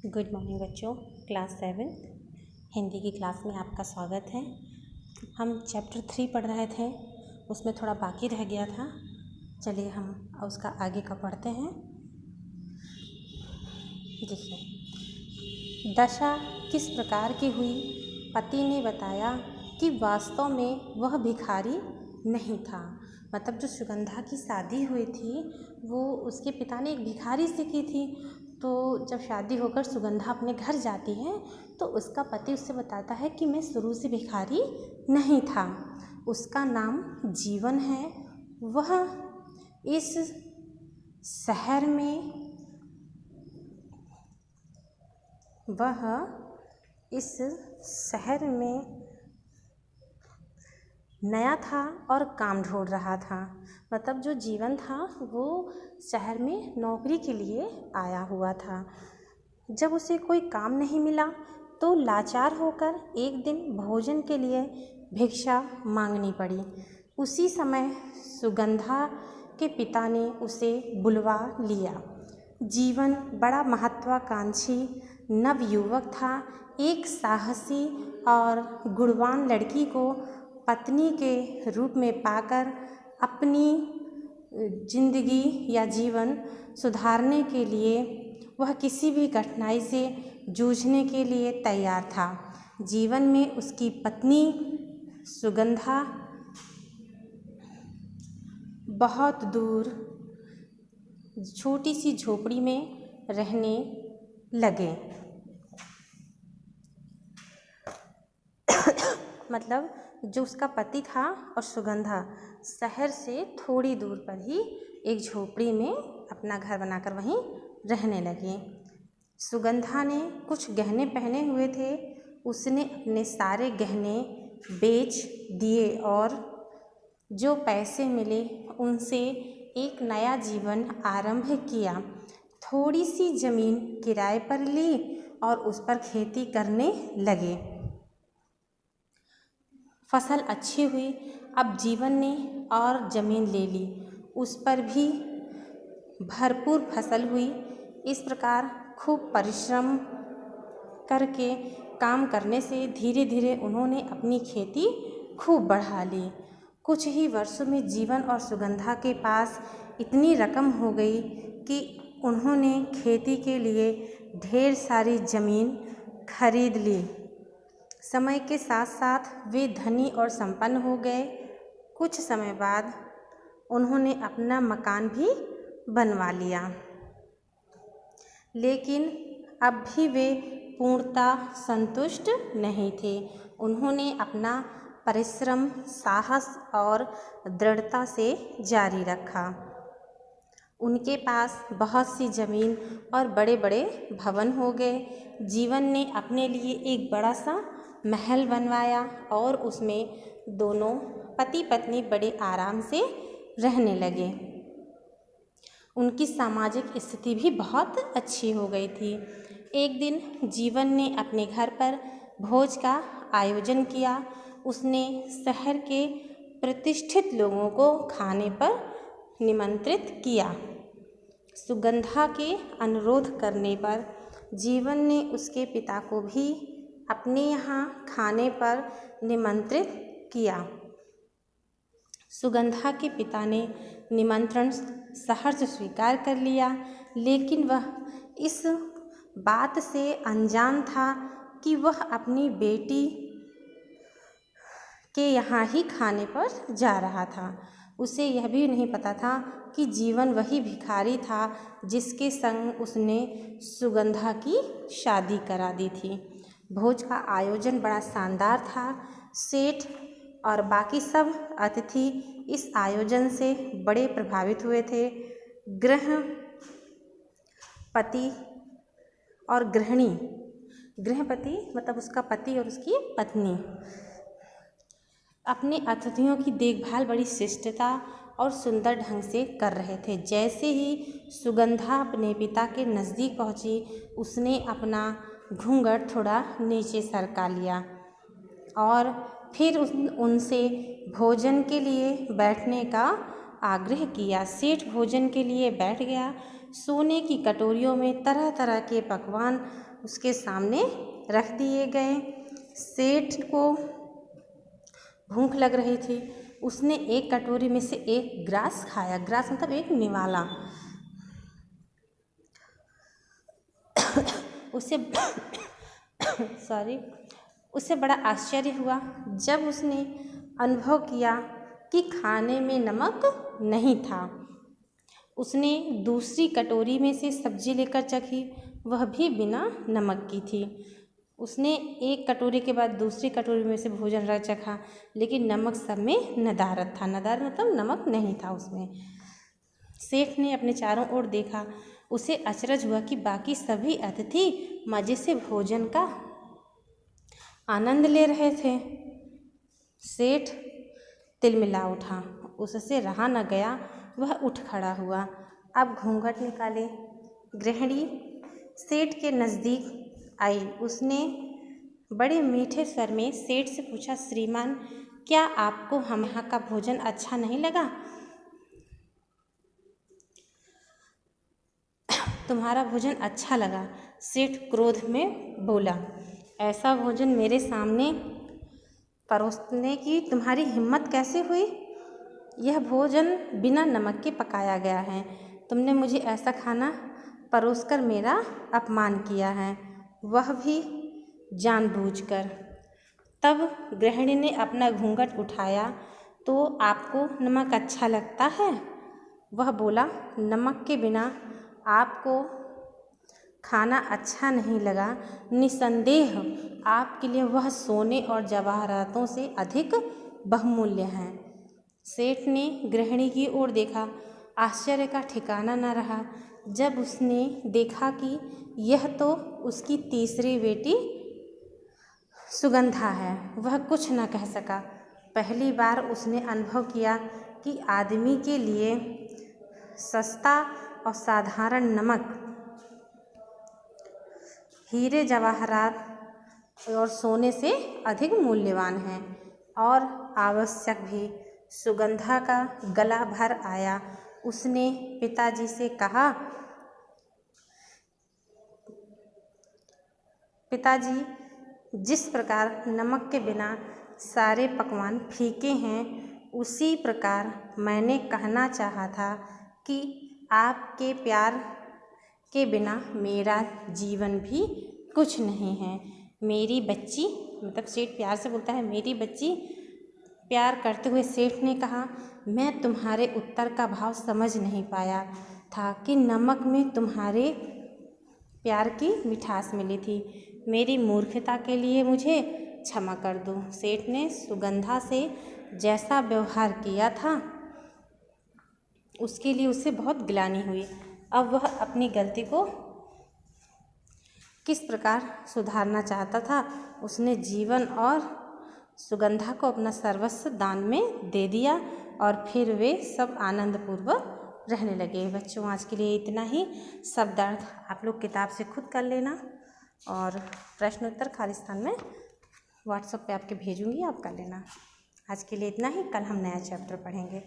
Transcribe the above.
Good morning बच्चों। Class 7 Hindi की class में आपका स्वागत है। हम चैप्टर 3 पढ़ रहे थे, उसमें थोड़ा बाकी रह गया था। चलिए हम उसका आगे का पढ़ते हैं। देखिए, दशा किस प्रकार की हुई। पति ने बताया कि वास्तव में वह भिखारी नहीं था। मतलब जो सुगंधा की शादी हुई थी वो उसके पिता ने एक भिखारी से की थी। तो जब शादी होकर सुगंधा अपने घर जाती है तो उसका पति उससे बताता है कि मैं शुरू से भिखारी नहीं था। उसका नाम जीवन है। वह इस शहर में नया था और काम ढूंढ रहा था। मतलब जो जीवन था वो शहर में नौकरी के लिए आया हुआ था। जब उसे कोई काम नहीं मिला तो लाचार होकर एक दिन भोजन के लिए भिक्षा मांगनी पड़ी। उसी समय सुगंधा के पिता ने उसे बुलवा लिया। जीवन बड़ा महत्वाकांक्षी नवयुवक था। एक साहसी और गुणवान लड़की को पत्नी के रूप में पाकर अपनी जिंदगी या जीवन सुधारने के लिए वह किसी भी कठिनाई से जूझने के लिए तैयार था। जीवन में उसकी पत्नी सुगंधा बहुत दूर छोटी सी झोपड़ी में रहने लगे। मतलब जो उसका पति था और सुगंधा शहर से थोड़ी दूर पर ही एक झोपड़ी में अपना घर बनाकर वहीं रहने लगे। सुगंधा ने कुछ गहने पहने हुए थे, उसने अपने सारे गहने बेच दिए और जो पैसे मिले उनसे एक नया जीवन आरंभ किया। थोड़ी सी ज़मीन किराए पर ली और उस पर खेती करने लगे। फसल अच्छी हुई। अब जीवन ने और ज़मीन ले ली, उस पर भी भरपूर फसल हुई। इस प्रकार खूब परिश्रम करके काम करने से धीरे धीरे उन्होंने अपनी खेती खूब बढ़ा ली। कुछ ही वर्षों में जीवन और सुगंधा के पास इतनी रकम हो गई कि उन्होंने खेती के लिए ढेर सारी ज़मीन खरीद ली। समय के साथ साथ वे धनी और संपन्न हो गए। कुछ समय बाद उन्होंने अपना मकान भी बनवा लिया, लेकिन अब भी वे पूर्णतः संतुष्ट नहीं थे। उन्होंने अपना परिश्रम, साहस और दृढ़ता से जारी रखा। उनके पास बहुत सी ज़मीन और बड़े बड़े भवन हो गए। जीवन ने अपने लिए एक बड़ा सा महल बनवाया और उसमें दोनों पति पत्नी बड़े आराम से रहने लगे। उनकी सामाजिक स्थिति भी बहुत अच्छी हो गई थी। एक दिन जीवन ने अपने घर पर भोज का आयोजन किया। उसने शहर के प्रतिष्ठित लोगों को खाने पर निमंत्रित किया। सुगंधा के अनुरोध करने पर जीवन ने उसके पिता को भी अपने यहाँ खाने पर निमंत्रित किया। सुगंधा के पिता ने निमंत्रण सहर्ष स्वीकार कर लिया, लेकिन वह इस बात से अनजान था कि वह अपनी बेटी के यहाँ ही खाने पर जा रहा था। उसे यह भी नहीं पता था कि जीवन वही भिखारी था जिसके संग उसने सुगंधा की शादी करा दी थी। भोज का आयोजन बड़ा शानदार था। सेठ और बाकी सब अतिथि इस आयोजन से बड़े प्रभावित हुए थे। गृहपति और गृहिणी, गृहपति मतलब उसका पति और उसकी पत्नी, अपने अतिथियों की देखभाल बड़ी शिष्टता और सुंदर ढंग से कर रहे थे। जैसे ही सुगंधा अपने पिता के नज़दीक पहुंची, उसने अपना घूंघट थोड़ा नीचे सरका लिया और फिर उनसे भोजन के लिए बैठने का आग्रह किया। सेठ भोजन के लिए बैठ गया। सोने की कटोरियों में तरह तरह के पकवान उसके सामने रख दिए गए। सेठ को भूख लग रही थी। उसने एक कटोरी में से एक ग्रास खाया। ग्रास मतलब एक निवाला। उसे बड़ा आश्चर्य हुआ जब उसने अनुभव किया कि खाने में नमक नहीं था। उसने दूसरी कटोरी में से सब्जी लेकर चखी, वह भी बिना नमक की थी। उसने एक कटोरी के बाद दूसरी कटोरी में से भोजन रख चखा, लेकिन नमक सब में नदारद था। नदारद मतलब नमक नहीं था उसमें। सेठ ने अपने चारों ओर देखा। उसे अचरज हुआ कि बाकी सभी अतिथि मज़े से भोजन का आनंद ले रहे थे। सेठ तिलमिला उठा। उससे रहा न गया, वह उठ खड़ा हुआ। अब घूंघट निकाले। गृहिणी सेठ के नज़दीक आई। उसने बड़े मीठे स्वर में सेठ से पूछा, श्रीमान, क्या आपको हम यहाँ का भोजन अच्छा नहीं लगा? तुम्हारा भोजन अच्छा लगा, सेठ क्रोध में बोला। ऐसा भोजन मेरे सामने परोसने की तुम्हारी हिम्मत कैसे हुई? यह भोजन बिना नमक के पकाया गया है। तुमने मुझे ऐसा खाना परोसकर मेरा अपमान किया है, वह भी जानबूझकर। तब गृहिणी ने अपना घूंघट उठाया। तो आपको नमक अच्छा लगता है? वह बोला, नमक के बिना आपको खाना अच्छा नहीं लगा। निसंदेह आपके लिए वह सोने और जवाहरातों से अधिक बहुमूल्य है। सेठ ने गृहिणी की ओर देखा। आश्चर्य का ठिकाना न रहा जब उसने देखा कि यह तो उसकी तीसरी बेटी सुगंधा है। वह कुछ न कह सका। पहली बार उसने अनुभव किया कि आदमी के लिए सस्ता और साधारण नमक हीरे जवाहरात और सोने से अधिक मूल्यवान है और आवश्यक भी। सुगंधा का गला भर आया। उसने पिताजी से कहा, पिताजी, जिस प्रकार नमक के बिना सारे पकवान फीके हैं, उसी प्रकार मैंने कहना चाहा था कि आपके प्यार के बिना मेरा जीवन भी कुछ नहीं है। मेरी बच्ची, मतलब सेठ प्यार से बोलता है, मेरी बच्ची। प्यार करते हुए सेठ ने कहा, मैं तुम्हारे उत्तर का भाव समझ नहीं पाया था कि नमक में तुम्हारे प्यार की मिठास मिली थी। मेरी मूर्खता के लिए मुझे क्षमा कर दो। सेठ ने सुगंधा से जैसा व्यवहार किया था उसके लिए उसे बहुत ग्लानि हुई। अब वह अपनी गलती को किस प्रकार सुधारना चाहता था। उसने जीवन और सुगंधा को अपना सर्वस्व दान में दे दिया और फिर वे सब आनंदपूर्वक रहने लगे। बच्चों, आज के लिए इतना ही। शब्दार्थ आप लोग किताब से खुद कर लेना और प्रश्नोत्तर खाली स्थान में व्हाट्सएप पे आपके भेजूँगी, आप कर लेना। आज के लिए इतना ही। कल हम नया चैप्टर पढ़ेंगे।